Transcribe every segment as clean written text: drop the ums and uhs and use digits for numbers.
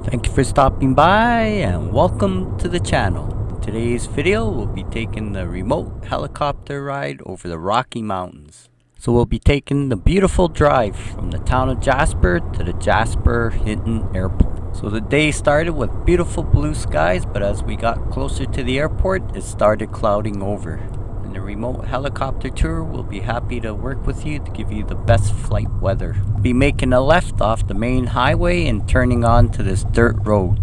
Thank you for stopping by and welcome to the channel. In today's video we'll be taking the remote helicopter ride over the Rocky Mountains. So we'll be taking the beautiful drive from the town of Jasper to the Jasper Hinton Airport. So the day started with beautiful blue skies, but as we got closer to the airport it started clouding over. In the remote helicopter tour we'll be happy to work with you to give you the best flight weather. We'll be making a left off the main highway and turning on to this dirt road.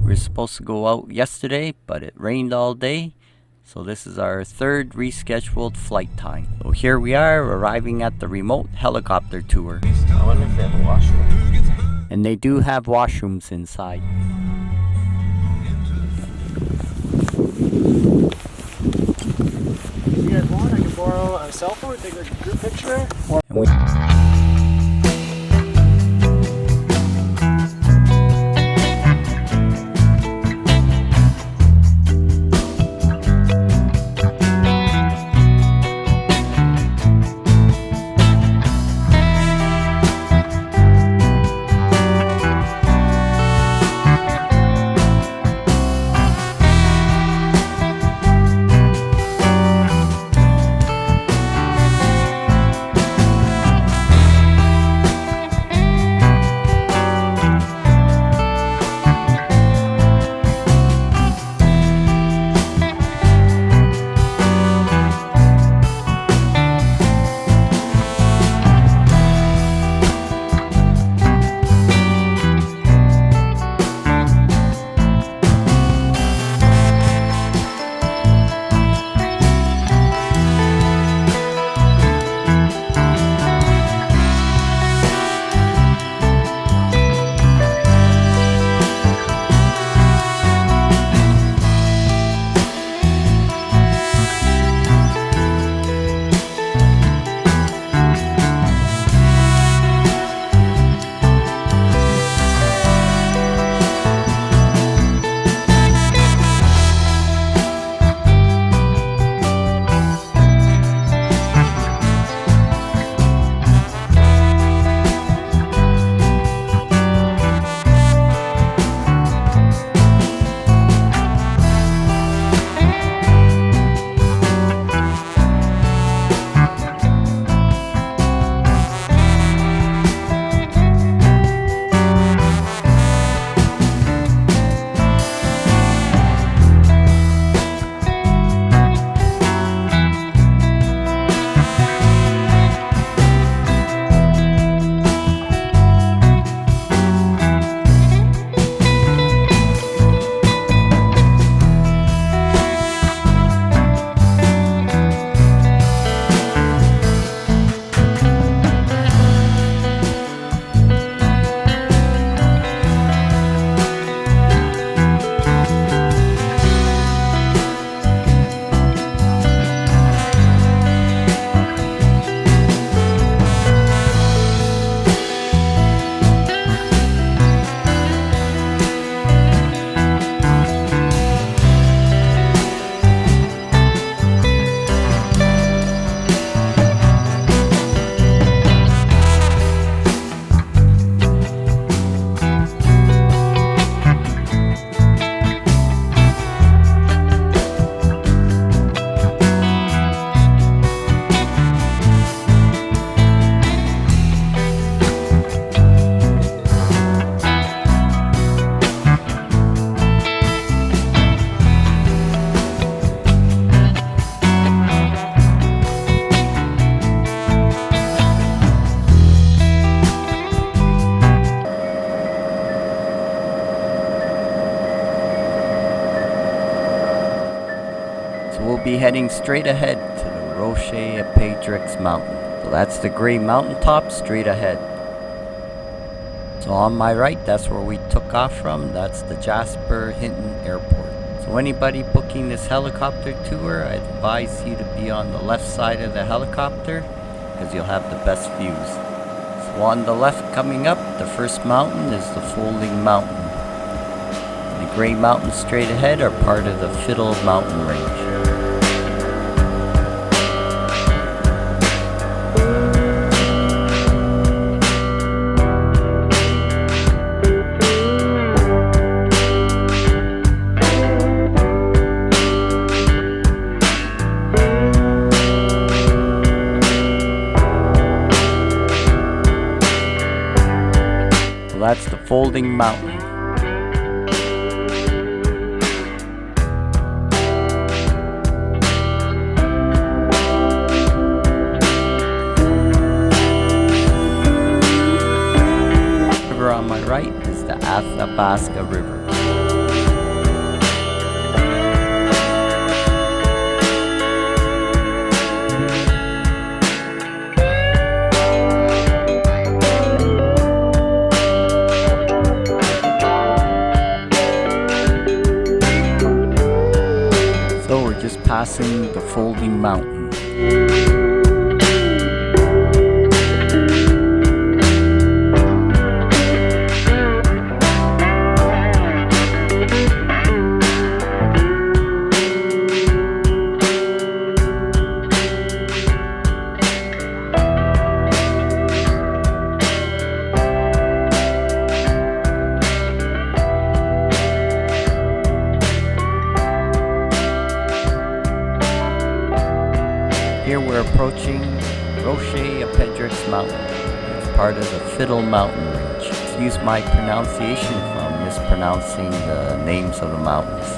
We were supposed to go out yesterday, but it rained all day. So this is our third rescheduled flight time. So here we are arriving at the remote helicopter tour. I wonder if they have a washroom. And they do have washrooms inside. If you guys want, I can borrow a cell phone, take a group picture. And we be heading straight ahead to the Roche Perdrix mountain. So that's the gray mountaintop straight ahead. So on my right, that's where we took off from. That's the Jasper Hinton Airport. So anybody booking this helicopter tour, I advise you to be on the left side of the helicopter because you'll have the best views. So on the left coming up, the first mountain is the Folding Mountain. The gray mountains straight ahead are part of the Fiddle Mountain Range. folding mountain. River on my right is the Athabasca River. So we're just passing the folding mountain. Here we're approaching Roche Perdrix Mountain. It's part of the Fiddle Mountain Range. Excuse my pronunciation if I'm mispronouncing the names of the mountains.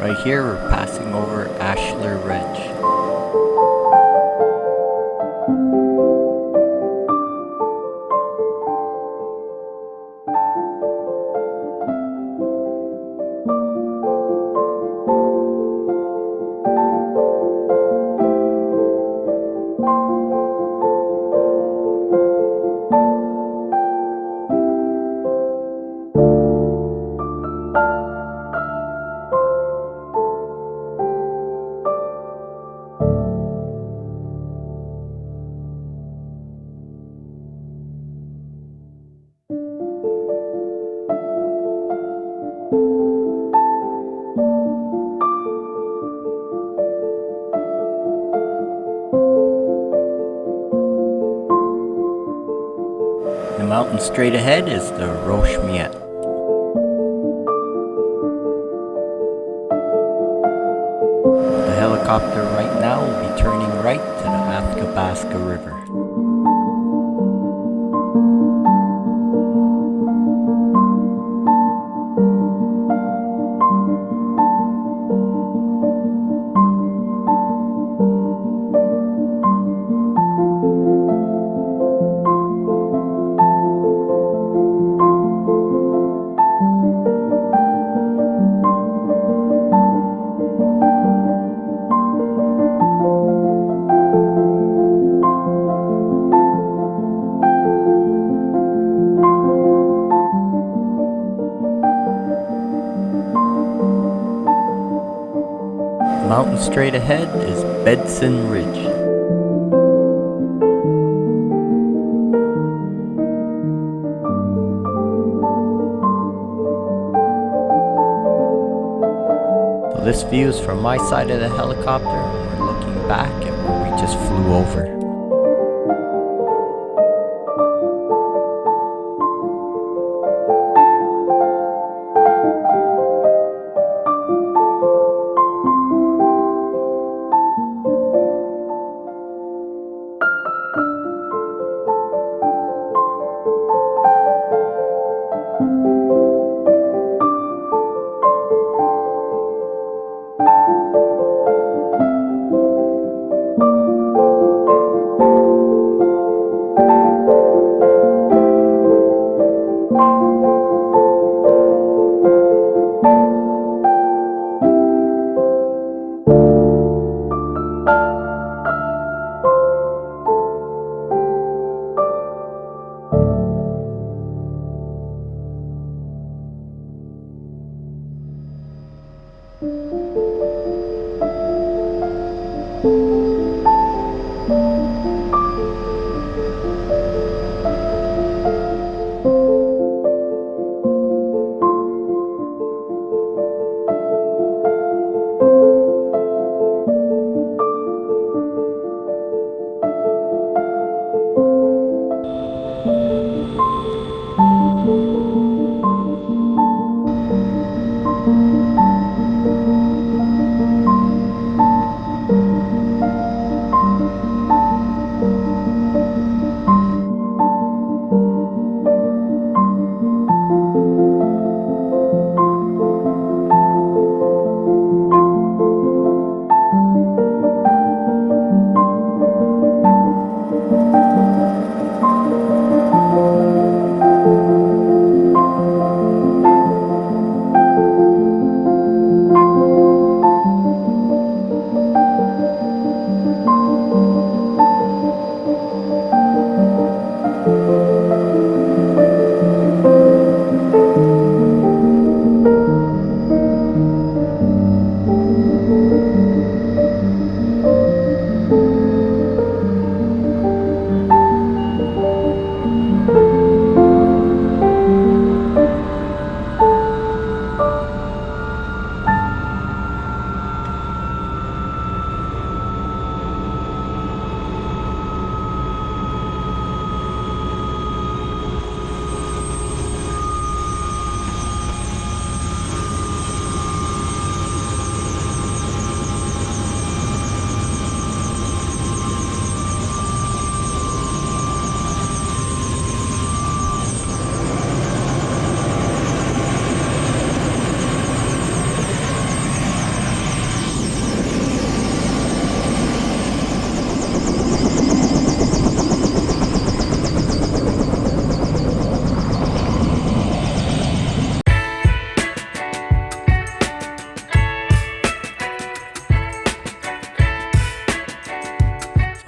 Right here we're passing over Ashlar Ridge. mountain straight ahead is the Roche Miette. The helicopter right now will be turning right to the Athabasca River. The mountain straight ahead is Bedson Ridge. So this view is from my side of the helicopter. We're looking back at where we just flew over.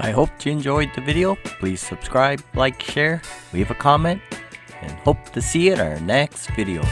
I hope you enjoyed the video. Please subscribe, like, share, leave a comment, and hope to see you in our next video.